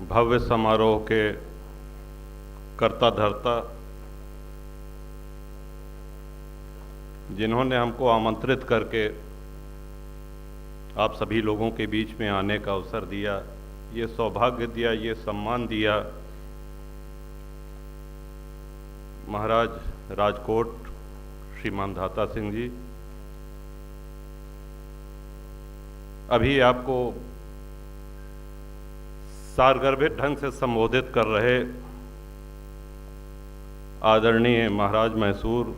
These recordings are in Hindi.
भव्य समारोह के कर्ता धर्ता, जिन्होंने हमको आमंत्रित करके आप सभी लोगों के बीच में आने का अवसर दिया, ये सौभाग्य दिया, ये सम्मान दिया, महाराज राजकोट श्री मानधाता सिंह जी, अभी आपको सारगर्भित ढंग से संबोधित कर रहे आदरणीय महाराज मैसूर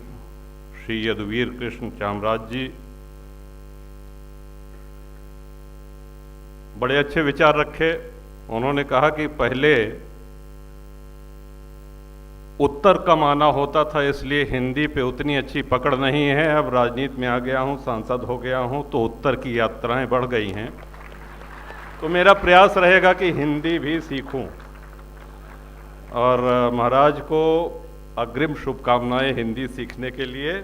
श्री यदुवीर कृष्ण चामराज जी, बड़े अच्छे विचार रखे। उन्होंने कहा कि पहले उत्तर कम आना होता था, इसलिए हिंदी पे उतनी अच्छी पकड़ नहीं है। अब राजनीति में आ गया हूं, सांसद हो गया हूं, तो उत्तर की यात्राएं बढ़ गई हैं, तो मेरा प्रयास रहेगा कि हिंदी भी सीखूं। और महाराज को अग्रिम शुभकामनाएं हिंदी सीखने के लिए।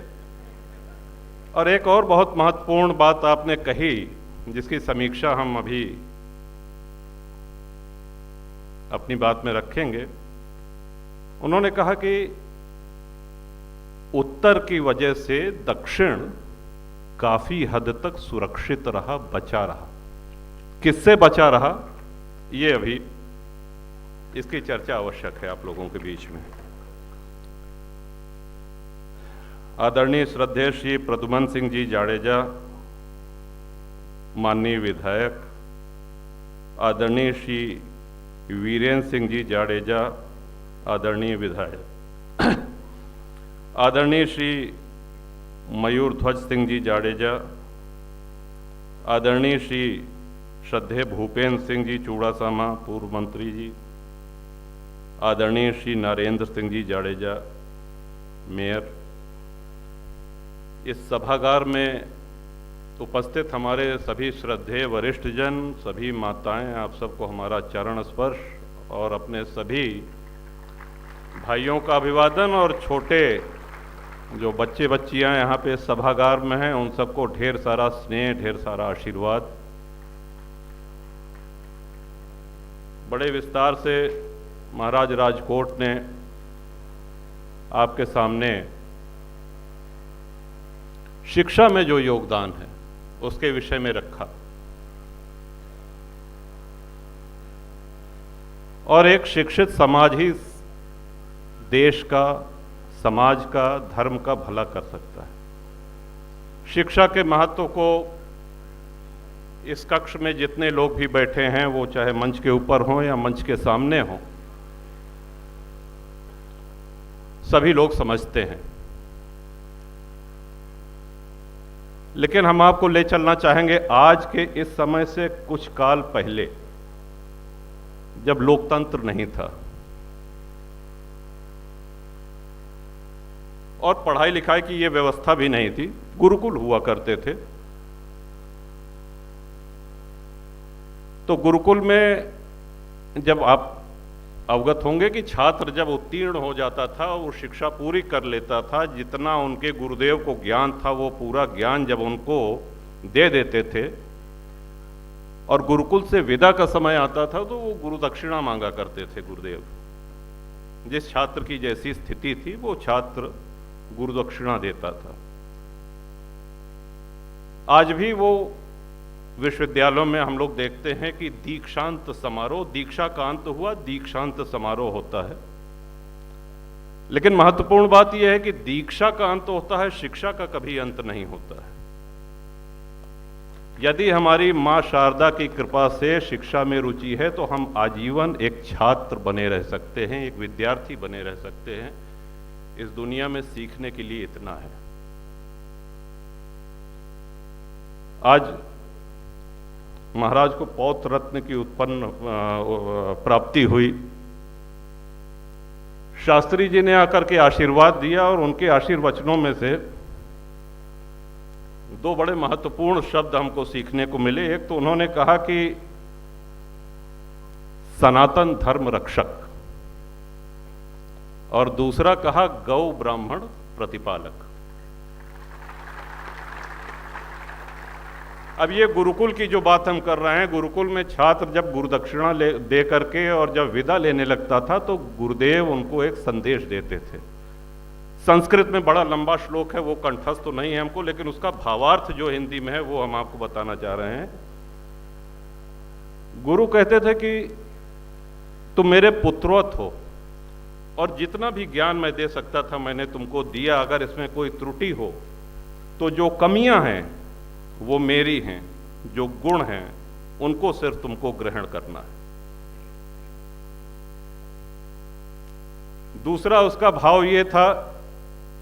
और एक और बहुत महत्वपूर्ण बात आपने कही, जिसकी समीक्षा हम अभी अपनी बात में रखेंगे। उन्होंने कहा कि उत्तर की वजह से दक्षिण काफी हद तक सुरक्षित रहा, बचा रहा। किससे बचा रहा, ये अभी इसकी चर्चा आवश्यक है आप लोगों के बीच में। आदरणीय श्रद्धेय श्री प्रद्युमन सिंह जी जाडेजा, माननीय विधायक, आदरणीय श्री वीरेंद्र सिंह जी जाडेजा, आदरणीय विधायक, आदरणीय श्री मयूर ध्वज सिंह जी जाडेजा, आदरणीय श्री श्रद्धेय भूपेंद्र सिंह जी चूड़ासामा पूर्व मंत्री जी, आदरणीय श्री नरेंद्र सिंह जी जाडेजा मेयर, इस सभागार में उपस्थित हमारे सभी श्रद्धेय वरिष्ठ जन, सभी माताएं, आप सबको हमारा चरण स्पर्श और अपने सभी भाइयों का अभिवादन। और छोटे जो बच्चे बच्चियां यहाँ पे सभागार में हैं, उन सबको ढेर सारा स्नेह, ढेर सारा आशीर्वाद। बड़े विस्तार से महाराज राजकोट ने आपके सामने शिक्षा में जो योगदान है उसके विषय में रखा, और एक शिक्षित समाज ही देश का, समाज का, धर्म का भला कर सकता है। शिक्षा के महत्व को इस कक्ष में जितने लोग भी बैठे हैं, वो चाहे मंच के ऊपर हों या मंच के सामने हों, सभी लोग समझते हैं। लेकिन हम आपको ले चलना चाहेंगे आज के इस समय से कुछ काल पहले, जब लोकतंत्र नहीं था और पढ़ाई लिखाई की ये व्यवस्था भी नहीं थी, गुरुकुल हुआ करते थे। तो गुरुकुल में जब आप अवगत होंगे कि छात्र जब उत्तीर्ण हो जाता था, वो शिक्षा पूरी कर लेता था, जितना उनके गुरुदेव को ज्ञान था वो पूरा ज्ञान जब उनको दे देते थे और गुरुकुल से विदा का समय आता था, तो वो गुरु दक्षिणा मांगा करते थे गुरुदेव। जिस छात्र की जैसी स्थिति थी वो छात्र गुरु दक्षिणा देता था। आज भी वो विश्वविद्यालयों में हम लोग देखते हैं कि दीक्षांत समारोह, दीक्षा का अंत हुआ, दीक्षांत समारोह होता है। लेकिन महत्वपूर्ण बात यह है कि दीक्षा का अंत होता है, शिक्षा का कभी अंत नहीं होता है। यदि हमारी मां शारदा की कृपा से शिक्षा में रुचि है तो हम आजीवन एक छात्र बने रह सकते हैं, एक विद्यार्थी बने रह सकते हैं। इस दुनिया में सीखने के लिए इतना है। आज महाराज को पौत्र रत्न की प्राप्ति हुई। शास्त्री जी ने आकर के आशीर्वाद दिया और उनके आशीर्वचनों में से दो बड़े महत्वपूर्ण शब्द हमको सीखने को मिले। एक तो उन्होंने कहा कि सनातन धर्म रक्षक, और दूसरा कहा गौ ब्राह्मण प्रतिपालक। अब ये गुरुकुल की जो बात हम कर रहे हैं, गुरुकुल में छात्र जब गुरुदक्षिणा दे करके और जब विदा लेने लगता था तो गुरुदेव उनको एक संदेश देते थे। संस्कृत में बड़ा लंबा श्लोक है, वो कंठस्थ तो नहीं है हमको, लेकिन उसका भावार्थ जो हिंदी में है वो हम आपको बताना चाह रहे हैं। गुरु कहते थे कि तुम मेरे पुत्रवत हो और जितना भी ज्ञान मैं दे सकता था मैंने तुमको दिया। अगर इसमें कोई त्रुटि हो तो जो कमियां हैं वो मेरी हैं, जो गुण हैं उनको सिर्फ तुमको ग्रहण करना है। दूसरा उसका भाव ये था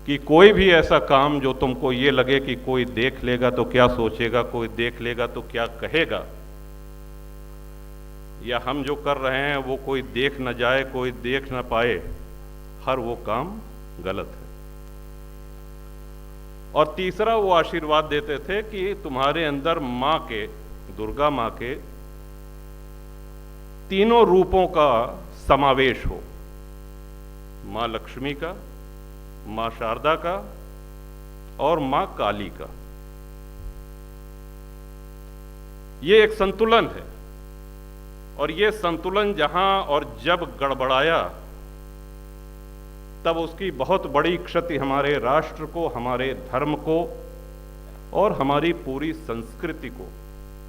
कि कोई भी ऐसा काम जो तुमको ये लगे कि कोई देख लेगा तो क्या सोचेगा, कोई देख लेगा तो क्या कहेगा, या हम जो कर रहे हैं वो कोई देख न जाए, कोई देख न पाए, हर वो काम गलत है। और तीसरा वो आशीर्वाद देते थे कि तुम्हारे अंदर मां के, दुर्गा मां के तीनों रूपों का समावेश हो, मां लक्ष्मी का, मां शारदा का और मां काली का। ये एक संतुलन है और ये संतुलन जहां और जब गड़बड़ाया तब उसकी बहुत बड़ी क्षति हमारे राष्ट्र को, हमारे धर्म को और हमारी पूरी संस्कृति को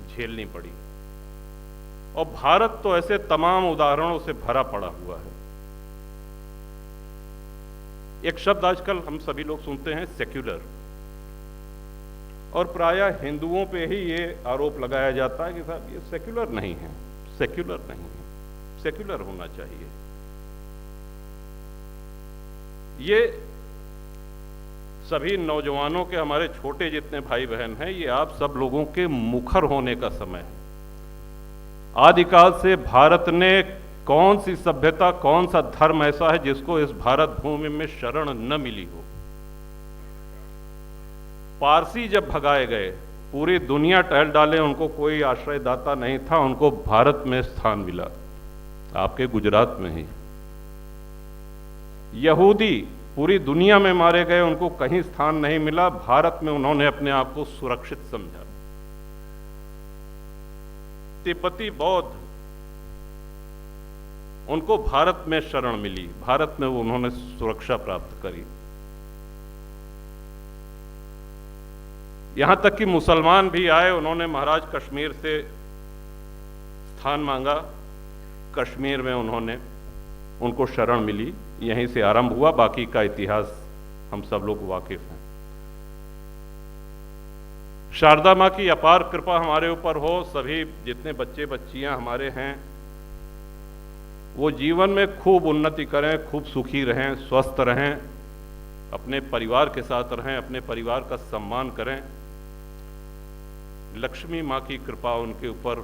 झेलनी पड़ी। और भारत तो ऐसे तमाम उदाहरणों से भरा पड़ा हुआ है। एक शब्द आजकल हम सभी लोग सुनते हैं, सेक्युलर, और प्रायः हिंदुओं पे ही ये आरोप लगाया जाता है कि साहब ये सेक्युलर नहीं है, सेक्युलर नहीं है, सेक्युलर होना चाहिए। ये सभी नौजवानों के, हमारे छोटे जितने भाई बहन हैं, ये आप सब लोगों के मुखर होने का समय है। आदिकाल से भारत ने कौन सी सभ्यता, कौन सा धर्म ऐसा है जिसको इस भारत भूमि में शरण न मिली हो। पारसी जब भगाए गए, पूरी दुनिया टहल डाले, उनको कोई आश्रयदाता नहीं था, उनको भारत में स्थान मिला, आपके गुजरात में ही। यहूदी पूरी दुनिया में मारे गए, उनको कहीं स्थान नहीं मिला, भारत में उन्होंने अपने आप को सुरक्षित समझा। तिब्बती बौद्ध, उनको भारत में शरण मिली, भारत में उन्होंने सुरक्षा प्राप्त करी। यहां तक कि मुसलमान भी आए, उन्होंने महाराज कश्मीर से स्थान मांगा, कश्मीर में उनको शरण मिली, यहीं से आरंभ हुआ। बाकी का इतिहास हम सब लोग वाकिफ हैं। शारदा मां की अपार कृपा हमारे ऊपर हो। सभी जितने बच्चे बच्चियां हमारे हैं वो जीवन में खूब उन्नति करें, खूब सुखी रहें, स्वस्थ रहें, अपने परिवार के साथ रहें, अपने परिवार का सम्मान करें। लक्ष्मी मां की कृपा उनके ऊपर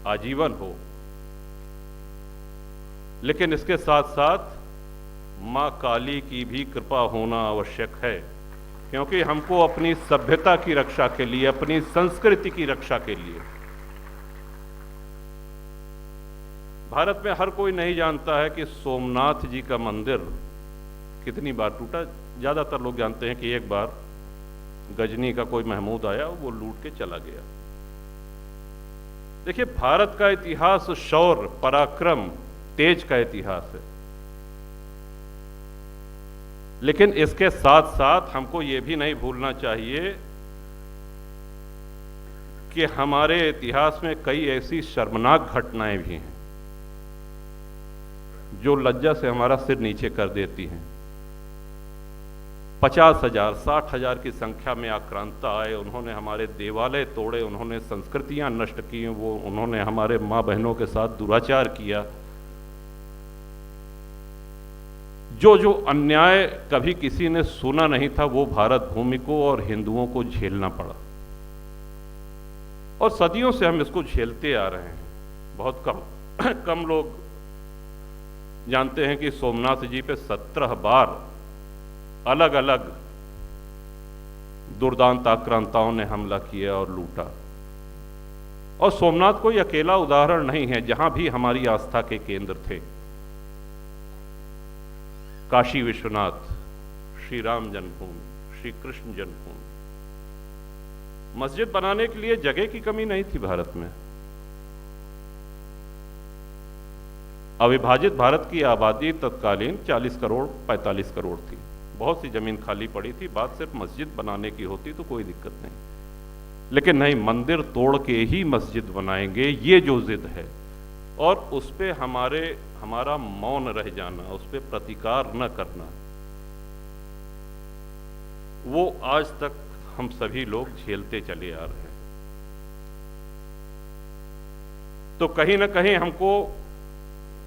आजीवन हो। लेकिन इसके साथ साथ मां काली की भी कृपा होना आवश्यक है, क्योंकि हमको अपनी सभ्यता की रक्षा के लिए, अपनी संस्कृति की रक्षा के लिए, भारत में हर कोई नहीं जानता है कि सोमनाथ जी का मंदिर कितनी बार टूटा। ज्यादातर लोग जानते हैं कि एक बार गजनी का कोई महमूद आया, वो लूट के चला गया। देखिए, भारत का इतिहास शौर्य, पराक्रम, तेज का इतिहास है। लेकिन इसके साथ साथ हमको ये भी नहीं भूलना चाहिए कि हमारे इतिहास में कई ऐसी शर्मनाक घटनाएं भी हैं जो लज्जा से हमारा सिर नीचे कर देती हैं। 50,000, 60,000 की संख्या में आक्रांता आए, उन्होंने हमारे देवालय तोड़े, उन्होंने संस्कृतियां नष्ट की, उन्होंने हमारे मां बहनों के साथ दुराचार किया। जो अन्याय कभी किसी ने सुना नहीं था, वो भारत भूमि को और हिंदुओं को झेलना पड़ा, और सदियों से हम इसको झेलते आ रहे हैं। बहुत कम लोग जानते हैं कि सोमनाथ जी पे 17 बार अलग अलग दुर्दांत आक्रांताओं ने हमला किया और लूटा। और सोमनाथ कोई अकेला उदाहरण नहीं है जहां भी हमारी आस्था के केंद्र थे। काशी विश्वनाथ, श्री राम जन्मभूमि, श्री कृष्ण जन्मभूमि, मस्जिद बनाने के लिए जगह की कमी नहीं थी भारत में। अविभाजित भारत की आबादी तत्कालीन 40 करोड़ 45 करोड़ थी। बहुत सी जमीन खाली पड़ी थी, बात सिर्फ मस्जिद बनाने की होती तो कोई दिक्कत नहीं, लेकिन नहीं, मंदिर तोड़ के ही मस्जिद बनाएंगे, ये जो जिद है, और उस पे हमारा मौन रह जाना, उस पे प्रतिकार न करना, वो आज तक हम सभी लोग झेलते चले आ रहे हैं। तो कहीं ना कहीं हमको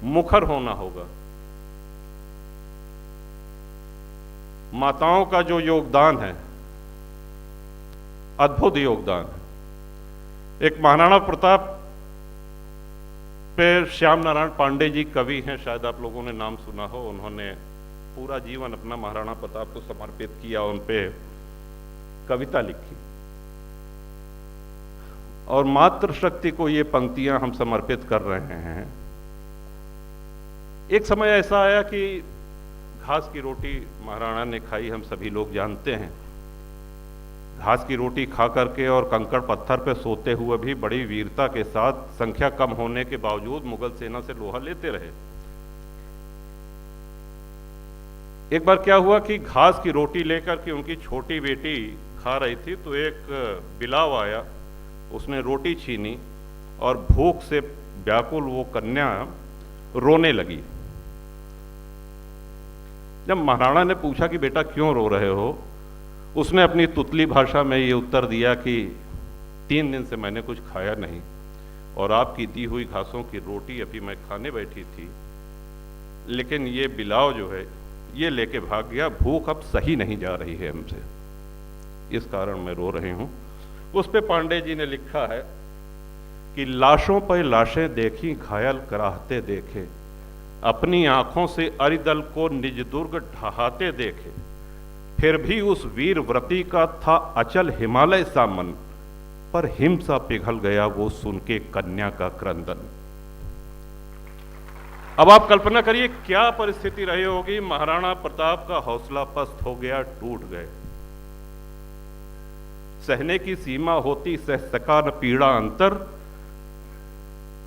मुखर होना होगा। माताओं का जो योगदान है, अद्भुत योगदान है। एक महाराणा प्रताप पे श्याम नारायण पांडे जी कवि हैं, शायद आप लोगों ने नाम सुना हो। उन्होंने पूरा जीवन अपना महाराणा प्रताप को समर्पित किया, उन पे कविता लिखी, और मातृशक्ति को ये पंक्तियां हम समर्पित कर रहे हैं। एक समय ऐसा आया कि घास की रोटी महाराणा ने खाई, हम सभी लोग जानते हैं। घास की रोटी खा करके और कंकड़ पत्थर पे सोते हुए भी बड़ी वीरता के साथ, संख्या कम होने के बावजूद, मुगल सेना से लोहा लेते रहे। एक बार क्या हुआ कि घास की रोटी लेकर के उनकी छोटी बेटी खा रही थी, तो एक बिलाव आया, उसने रोटी छीनी और भूख से व्याकुल वो कन्या रोने लगी। जब महाराणा ने पूछा कि बेटा क्यों रो रहे हो, उसने अपनी तुतली भाषा में ये उत्तर दिया कि 3 दिन से मैंने कुछ खाया नहीं, और आपकी दी हुई घासों की रोटी अभी मैं खाने बैठी थी, लेकिन ये बिलाव जो है ये लेके भाग गया, भूख अब सही नहीं जा रही है हमसे, इस कारण मैं रो रही हूं। उस पे पांडे जी ने लिखा है कि लाशों पर लाशें देखी, घायल कराहते देखे, अपनी आंखों से अरिदल को निज दुर्ग ढहाते देखे, फिर भी उस वीर व्रती का था अचल हिमालय सा मन, पर हिमसा पिघल गया वो सुन के कन्या का क्रंदन। अब आप कल्पना करिए क्या परिस्थिति रही होगी। महाराणा प्रताप का हौसला पस्त हो गया, टूट गए। सहने की सीमा होती सह सका न पीड़ा अंतर,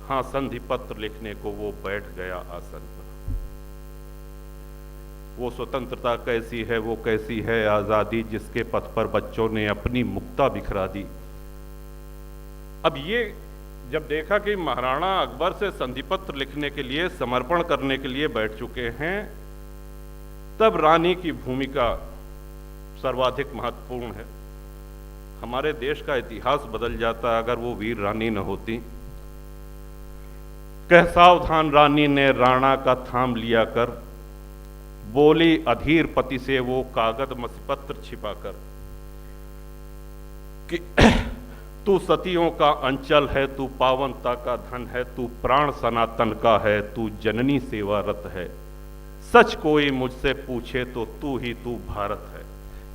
हां संधि पत्र लिखने को वो बैठ गया आसन पर। वो स्वतंत्रता कैसी है, वो कैसी है आजादी, जिसके पथ पर बच्चों ने अपनी मुक्ता बिखरा दी। अब ये जब देखा कि महाराणा अकबर से संधि पत्र लिखने के लिए, समर्पण करने के लिए बैठ चुके हैं, तब रानी की भूमिका सर्वाधिक महत्वपूर्ण है। हमारे देश का इतिहास बदल जाता अगर वो वीर रानी न होती। कह सावधान रानी ने राणा का थाम लिया कर, बोली अधीर पति से वो कागज मसीपत्र छिपाकर कि तू सतियों का अंचल है, तू पावनता का धन है, तू प्राण सनातन का है, तू जननी सेवारत है। सच कोई मुझसे पूछे तो तू भारत है।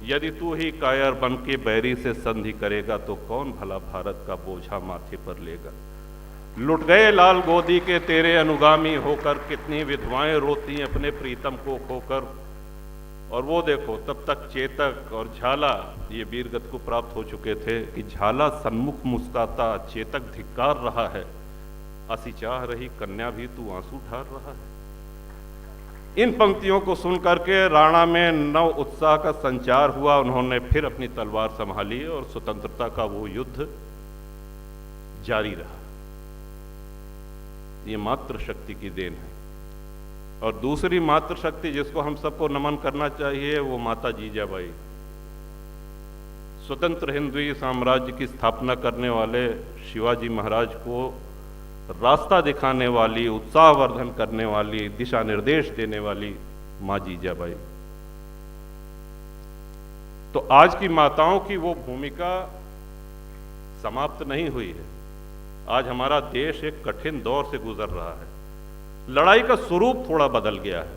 यदि तू ही कायर बन के बैरी से संधि करेगा तो कौन भला भारत का बोझा माथे पर लेगा। लुट गए लाल गोदी के तेरे अनुगामी होकर, कितनी विधवाएं रोती अपने प्रीतम को खोकर। और वो देखो तब तक चेतक और झाला ये वीरगति को प्राप्त हो चुके थे कि झाला सन्मुख मुस्काता, चेतक धिक्कार रहा है, असी चाह रही कन्या भी तू आंसू ढार रहा है। इन पंक्तियों को सुनकर के राणा में नव उत्साह का संचार हुआ। उन्होंने फिर अपनी तलवार संभाली और स्वतंत्रता का वो युद्ध जारी रहा। ये मातृशक्ति की देन है। और दूसरी मातृशक्ति जिसको हम सबको नमन करना चाहिए वो माता जीजाबाई। स्वतंत्र हिंदवी साम्राज्य की स्थापना करने वाले शिवाजी महाराज को रास्ता दिखाने वाली, उत्साहवर्धन करने वाली, दिशा निर्देश देने वाली मां जीजाबाई। तो आज की माताओं की वो भूमिका समाप्त नहीं हुई है। आज हमारा देश एक कठिन दौर से गुजर रहा है। लड़ाई का स्वरूप थोड़ा बदल गया है।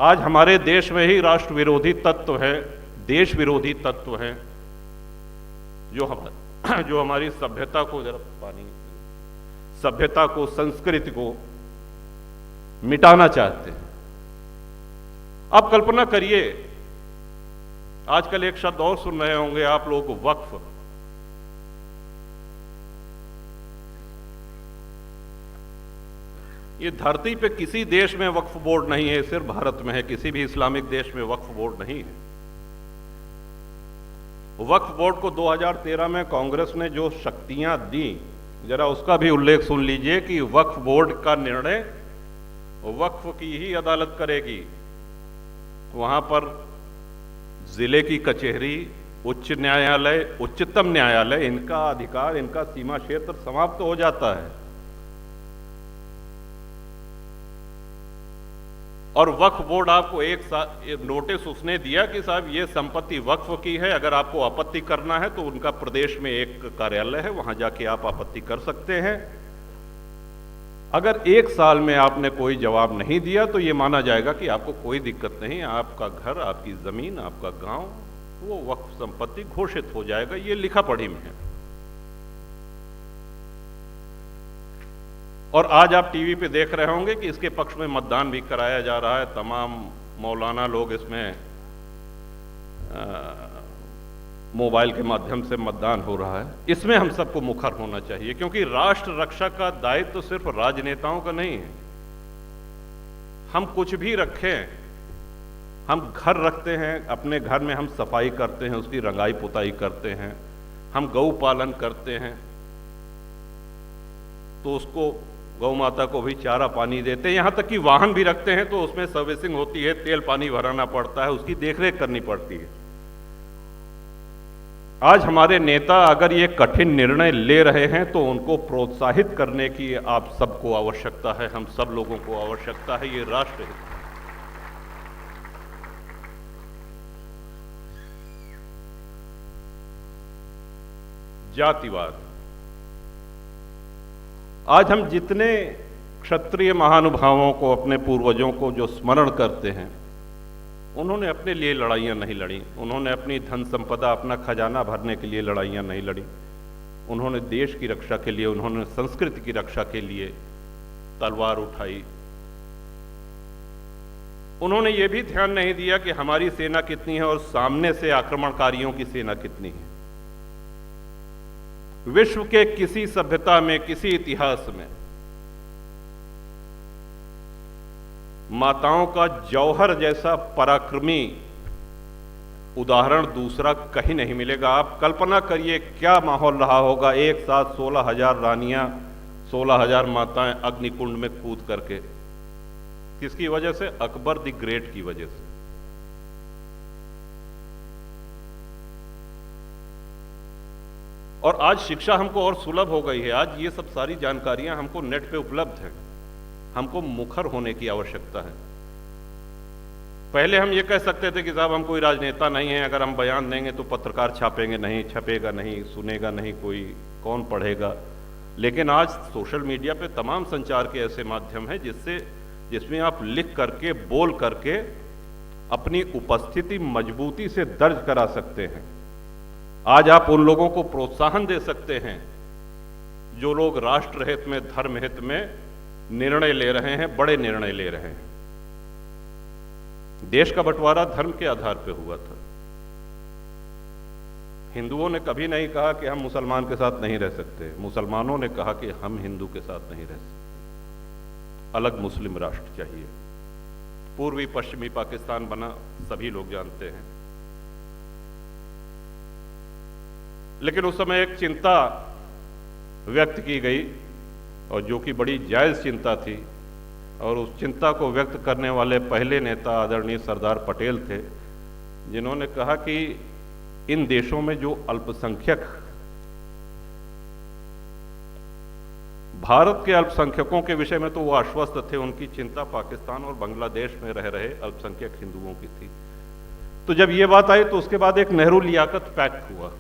आज हमारे देश में ही राष्ट्र विरोधी तत्व हैं, देश विरोधी तत्व हैं, जो हमारी सभ्यता को, जरा पानी, सभ्यता को, संस्कृति को मिटाना चाहते हैं। आप कल्पना करिए, आजकल एक शब्द और सुन रहे होंगे आप लोग, वक्फ। ये धरती पे किसी देश में वक्फ बोर्ड नहीं है, सिर्फ भारत में है। किसी भी इस्लामिक देश में वक्फ बोर्ड नहीं है। वक्फ बोर्ड को 2013 में कांग्रेस ने जो शक्तियां दी, जरा उसका भी उल्लेख सुन लीजिए कि वक्फ बोर्ड का निर्णय वक्फ की ही अदालत करेगी। वहां पर जिले की कचहरी, उच्च न्यायालय, उच्चतम न्यायालय, इनका अधिकार, इनका सीमा क्षेत्र समाप्त हो जाता है। और वक्फ बोर्ड आपको एक नोटिस उसने दिया कि साहब ये संपत्ति वक्फ की है, अगर आपको आपत्ति करना है तो उनका प्रदेश में एक कार्यालय है, वहां जाके आप आपत्ति कर सकते हैं। अगर 1 साल में आपने कोई जवाब नहीं दिया तो ये माना जाएगा कि आपको कोई दिक्कत नहीं, आपका घर, आपकी जमीन, आपका गांव वो वक्फ संपत्ति घोषित हो जाएगा। ये लिखा पढ़ी में है। और आज आप टीवी पे देख रहे होंगे कि इसके पक्ष में मतदान भी कराया जा रहा है। तमाम मौलाना लोग इसमें मोबाइल के माध्यम से मतदान हो रहा है। इसमें हम सबको मुखर होना चाहिए, क्योंकि राष्ट्र रक्षा का दायित्व तो सिर्फ राजनेताओं का नहीं है। हम कुछ भी रखें, हम घर रखते हैं, अपने घर में हम सफाई करते हैं, उसकी रंगाई पुताई करते हैं, हम गौ पालन करते हैं तो उसको गौ माता को भी चारा पानी देते हैं। यहां तक कि वाहन भी रखते हैं तो उसमें सर्विसिंग होती है, तेल पानी भराना पड़ता है, उसकी देखरेख करनी पड़ती है। आज हमारे नेता अगर ये कठिन निर्णय ले रहे हैं तो उनको प्रोत्साहित करने की आप सबको आवश्यकता है, हम सब लोगों को आवश्यकता है। ये राष्ट्र हित है। जातिवाद, आज हम जितने क्षत्रिय महानुभावों को, अपने पूर्वजों को जो स्मरण करते हैं, उन्होंने अपने लिए लड़ाइयां नहीं लड़ी, उन्होंने अपनी धन संपदा, अपना खजाना भरने के लिए लड़ाइयां नहीं लड़ी। उन्होंने देश की रक्षा के लिए, उन्होंने संस्कृति की रक्षा के लिए तलवार उठाई। उन्होंने ये भी ध्यान नहीं दिया कि हमारी सेना कितनी है और सामने से आक्रमणकारियों की सेना कितनी है। विश्व के किसी सभ्यता में, किसी इतिहास में माताओं का जौहर जैसा पराक्रमी उदाहरण दूसरा कहीं नहीं मिलेगा। आप कल्पना करिए क्या माहौल रहा होगा, एक साथ 16,000 रानियां, 16,000 माताएं अग्निकुंड में कूद करके। किसकी वजह से? अकबर द ग्रेट की वजह से। और आज शिक्षा हमको और सुलभ हो गई है। आज ये सब सारी जानकारियां हमको नेट पे उपलब्ध हैं। हमको मुखर होने की आवश्यकता है। पहले हम ये कह सकते थे कि साहब हम कोई राजनेता नहीं है, अगर हम बयान देंगे तो पत्रकार छापेंगे नहीं, छपेगा नहीं, सुनेगा नहीं कोई, कौन पढ़ेगा। लेकिन आज सोशल मीडिया पे तमाम संचार के ऐसे माध्यम हैं जिसमें आप लिख करके, बोल करके अपनी उपस्थिति मजबूती से दर्ज करा सकते हैं। आज आप उन लोगों को प्रोत्साहन दे सकते हैं जो लोग राष्ट्र हित में, धर्म हित में निर्णय ले रहे हैं, बड़े निर्णय ले रहे हैं। देश का बंटवारा धर्म के आधार पर हुआ था। हिंदुओं ने कभी नहीं कहा कि हम मुसलमान के साथ नहीं रह सकते, मुसलमानों ने कहा कि हम हिंदू के साथ नहीं रह सकते, अलग मुस्लिम राष्ट्र चाहिए। पूर्वी पश्चिमी पाकिस्तान बना, सभी लोग जानते हैं। लेकिन उस समय एक चिंता व्यक्त की गई, और जो कि बड़ी जायज चिंता थी, और उस चिंता को व्यक्त करने वाले पहले नेता आदरणीय सरदार पटेल थे, जिन्होंने कहा कि इन देशों में जो अल्पसंख्यक, भारत के अल्पसंख्यकों के विषय में तो वो आश्वस्त थे, उनकी चिंता पाकिस्तान और बांग्लादेश में रह रहे अल्पसंख्यक हिंदुओं की थी। तो जब ये बात आई तो उसके बाद एक नेहरू लियाकत पैक्ट हुआ।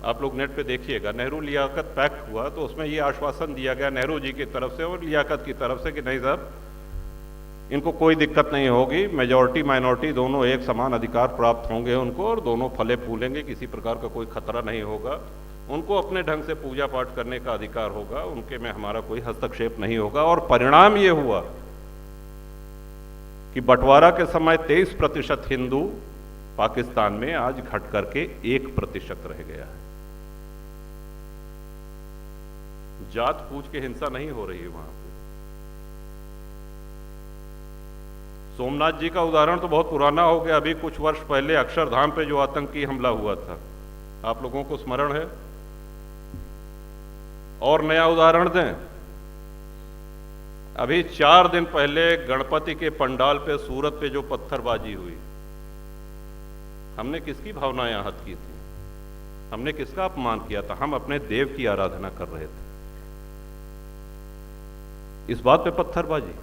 आप लोग नेट पे देखिएगा, नेहरू लियाकत पैक्ट हुआ। तो उसमें ये आश्वासन दिया गया नेहरू जी की तरफ से और लियाकत की तरफ से कि नहीं साहब, इनको कोई दिक्कत नहीं होगी, मेजॉरिटी माइनॉरिटी दोनों एक समान अधिकार प्राप्त होंगे उनको, और दोनों फले फूलेंगे, किसी प्रकार का कोई खतरा नहीं होगा, उनको अपने ढंग से पूजा पाठ करने का अधिकार होगा, उनके में हमारा कोई हस्तक्षेप नहीं होगा। और परिणाम ये हुआ कि बंटवारा के समय 23% हिंदू पाकिस्तान में आज घट करके 1% रह गया है। जात पूछ के हिंसा नहीं हो रही है वहां पे। सोमनाथ जी का उदाहरण तो बहुत पुराना हो गया। अभी कुछ वर्ष पहले अक्षरधाम पे जो आतंकी हमला हुआ था, आप लोगों को स्मरण है? और नया उदाहरण दें, अभी 4 दिन पहले गणपति के पंडाल पे सूरत पे जो पत्थरबाजी हुई, हमने किसकी भावनाएं आहत की थी? हमने किसका अपमान किया था? हम अपने देव की आराधना कर रहे थे, इस बात पे पत्थरबाजी।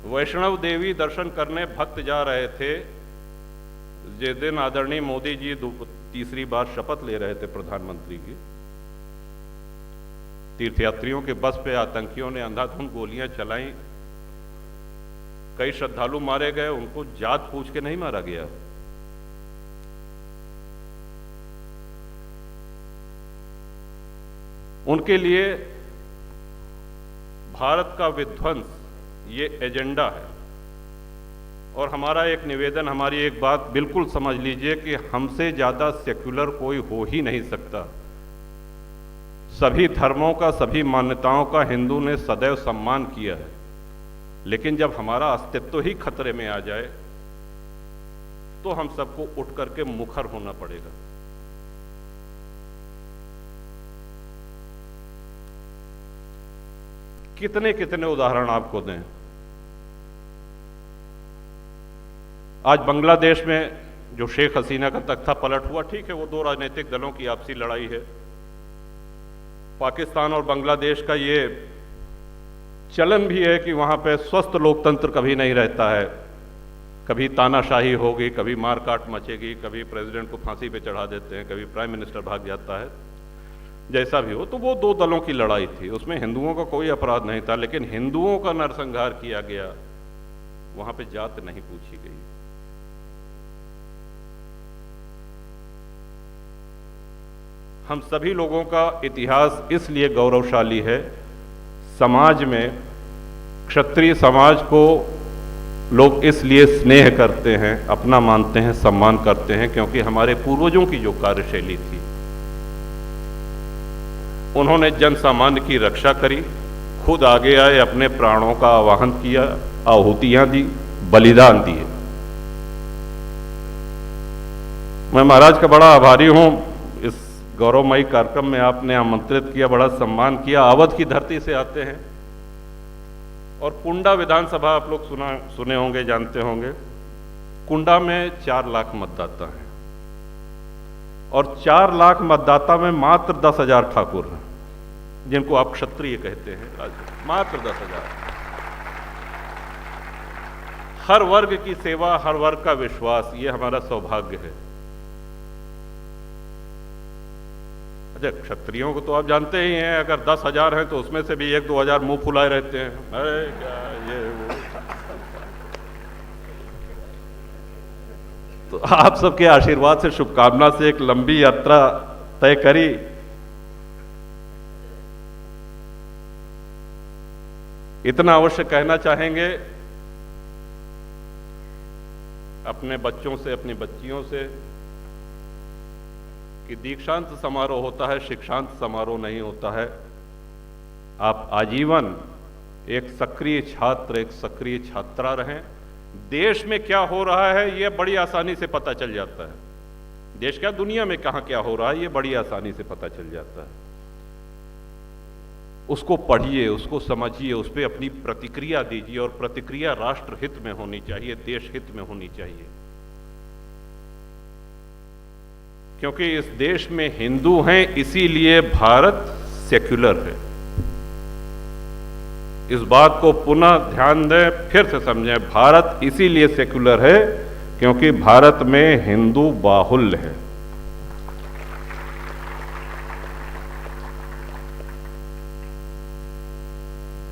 वैष्णव देवी दर्शन करने भक्त जा रहे थे, जिस दिन आदरणीय मोदी जी तीसरी बार शपथ ले रहे थे प्रधानमंत्री की, तीर्थयात्रियों के बस पे आतंकियों ने अंधाधुंध गोलियां चलाई, कई श्रद्धालु मारे गए। उनको जात पूछ के नहीं मारा गया। उनके लिए भारत का विध्वंस ये एजेंडा है। और हमारा एक निवेदन, हमारी एक बात बिल्कुल समझ लीजिए कि हमसे ज्यादा सेक्युलर कोई हो ही नहीं सकता। सभी धर्मों का, सभी मान्यताओं का हिंदू ने सदैव सम्मान किया है, लेकिन जब हमारा अस्तित्व ही खतरे में आ जाए तो हम सबको उठ करके मुखर होना पड़ेगा। कितने कितने उदाहरण आपको दें। आज बांग्लादेश में जो शेख हसीना का तख्ता पलट हुआ, ठीक है, वो 2 राजनीतिक दलों की आपसी लड़ाई है। पाकिस्तान और बांग्लादेश का ये चलन भी है कि वहां पे स्वस्थ लोकतंत्र कभी नहीं रहता है। कभी तानाशाही होगी, कभी मारकाट मचेगी, कभी प्रेसिडेंट को फांसी पे चढ़ा देते हैं, कभी प्राइम मिनिस्टर भाग जाता है। जैसा भी हो, तो वो 2 दलों की लड़ाई थी, उसमें हिंदुओं का कोई अपराध नहीं था, लेकिन हिंदुओं का नरसंहार किया गया, वहां पे जात नहीं पूछी गई। हम सभी लोगों का इतिहास इसलिए गौरवशाली है। समाज में क्षत्रिय समाज को लोग इसलिए स्नेह करते हैं, अपना मानते हैं, सम्मान करते हैं, क्योंकि हमारे पूर्वजों की जो कार्यशैली थी, उन्होंने जन सामान्य की रक्षा करी, खुद आगे आए, अपने प्राणों का आवाहन किया, आहुतियां दी, बलिदान दिए। मैं महाराज का बड़ा आभारी हूं, इस गौरवमयी कार्यक्रम में आपने आमंत्रित किया, बड़ा सम्मान किया। अवध की धरती से आते हैं और कुंडा विधानसभा आप लोग सुने होंगे, जानते होंगे। कुंडा में 4 लाख मतदाता हैं और 4 लाख मतदाता में मात्र 10,000 ठाकुर हैं, जिनको आप क्षत्रिय कहते हैं, मात्र 10,000। हर वर्ग की सेवा, हर वर्ग का विश्वास, ये हमारा सौभाग्य है। अच्छा, क्षत्रियों को तो आप जानते ही हैं, अगर 10,000 हैं तो उसमें से भी 1-2 हजार मुंह फुलाए रहते हैं, अरे क्या ये वो। तो आप सबके आशीर्वाद से, शुभकामना से एक लंबी यात्रा तय करी। इतना अवश्य कहना चाहेंगे अपने बच्चों से, अपनी बच्चियों से, कि दीक्षांत समारोह होता है, शिक्षांत समारोह नहीं होता है। आप आजीवन एक सक्रिय छात्र, एक सक्रिय छात्रा रहें। देश में क्या हो रहा है ये बड़ी आसानी से पता चल जाता है। देश क्या, दुनिया में कहां क्या हो रहा है ये बड़ी आसानी से पता चल जाता है। उसको पढ़िए, उसको समझिए, उस पर अपनी प्रतिक्रिया दीजिए, और प्रतिक्रिया राष्ट्र हित में होनी चाहिए, देश हित में होनी चाहिए। क्योंकि इस देश में हिंदू हैं, इसीलिए भारत सेक्युलर है। इस बात को पुनः ध्यान दें, फिर से समझें, भारत इसीलिए सेक्युलर है क्योंकि भारत में हिंदू बाहुल्य है।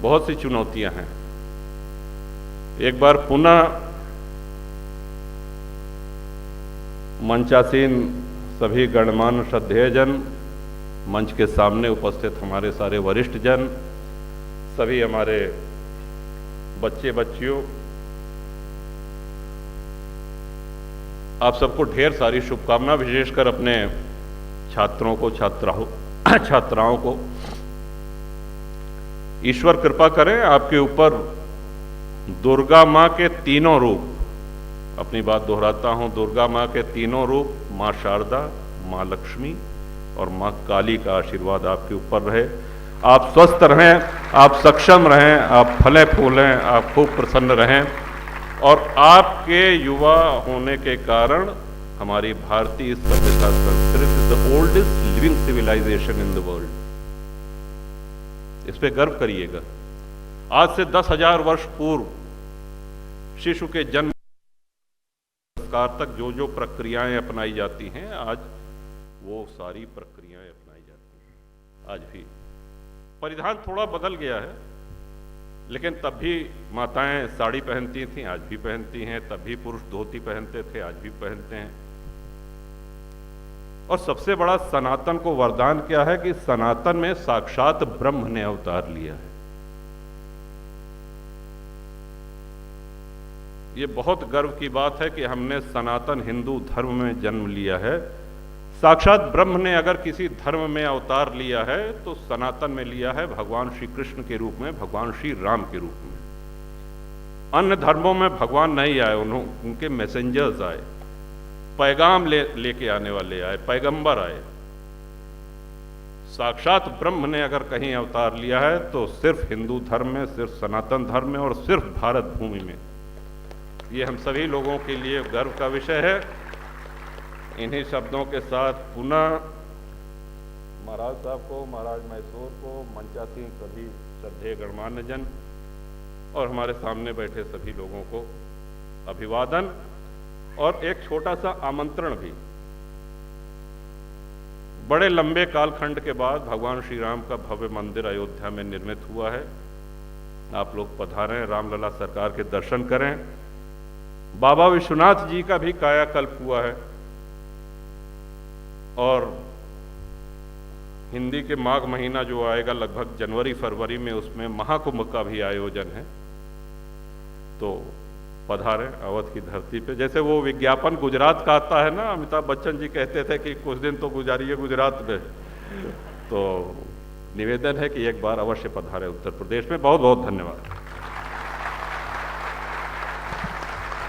बहुत सी चुनौतियां हैं। एक बार पुनः मंचासीन सभी गणमान्य श्रद्धेयजन, मंच के सामने उपस्थित हमारे सारे वरिष्ठ जन, सभी हमारे बच्चे बच्चियों, आप सबको ढेर सारी शुभकामना, विशेषकर अपने छात्रों को, छात्राओं को। ईश्वर कृपा करें आपके ऊपर, दुर्गा माँ के तीनों रूप, अपनी बात दोहराता हूं, दुर्गा माँ के तीनों रूप, माँ शारदा, माँ लक्ष्मी और माँ काली का आशीर्वाद आपके ऊपर रहे। आप स्वस्थ रहें, आप सक्षम रहें, आप फले फूलें, आप खूब प्रसन्न रहें। और आपके युवा होने के कारण हमारी भारतीय सभ्यता संस्कृति the oldest living civilisation in the world, इस पे गर्व करिएगा। आज से 10,000 वर्ष पूर्व शिशु के जन्म संस्कार तक जो जो प्रक्रियाएं अपनाई जाती हैं, आज वो सारी प्रक्रियाएं अपनाई जाती हैं। आज भी परिधान थोड़ा बदल गया है, लेकिन तब भी माताएं साड़ी पहनती थीं, आज भी पहनती हैं। तब भी पुरुष धोती पहनते थे, आज भी पहनते हैं। और सबसे बड़ा सनातन को वरदान क्या है कि सनातन में साक्षात ब्रह्म ने अवतार लिया है। ये बहुत गर्व की बात है कि हमने सनातन हिंदू धर्म में जन्म लिया है। साक्षात ब्रह्म ने अगर किसी धर्म में अवतार लिया है तो सनातन में लिया है भगवान श्री कृष्ण के रूप में, भगवान श्री राम के रूप में। अन्य धर्मों में भगवान नहीं आए, उनके मैसेंजर्स आए, पैगाम लेके आने वाले आए, पैगंबर आए। साक्षात ब्रह्म ने अगर कहीं अवतार लिया है तो सिर्फ हिंदू धर्म में, सिर्फ सनातन धर्म में और सिर्फ भारत भूमि में। ये हम सभी लोगों के लिए गर्व का विषय है। इन्हीं शब्दों के साथ पुनः महाराज साहब को, महाराज मैसूर को, मंचासीन सभी श्रद्धेय गणमान्य जन और हमारे सामने बैठे सभी लोगों को अभिवादन और एक छोटा सा आमंत्रण भी। बड़े लंबे कालखंड के बाद भगवान श्री राम का भव्य मंदिर अयोध्या में निर्मित हुआ है। आप लोग पधारें, रामलला सरकार के दर्शन करें। बाबा विश्वनाथ जी का भी कायाकल्प हुआ है और हिंदी के माघ महीना जो आएगा लगभग जनवरी फरवरी में, उसमें महाकुंभ का भी आयोजन है। तो पधारें अवध की धरती पे। जैसे वो विज्ञापन गुजरात का आता है ना, अमिताभ बच्चन जी कहते थे कि कुछ दिन तो गुजारिए गुजरात में, तो निवेदन है कि एक बार अवश्य पधारें उत्तर प्रदेश में। बहुत बहुत धन्यवाद।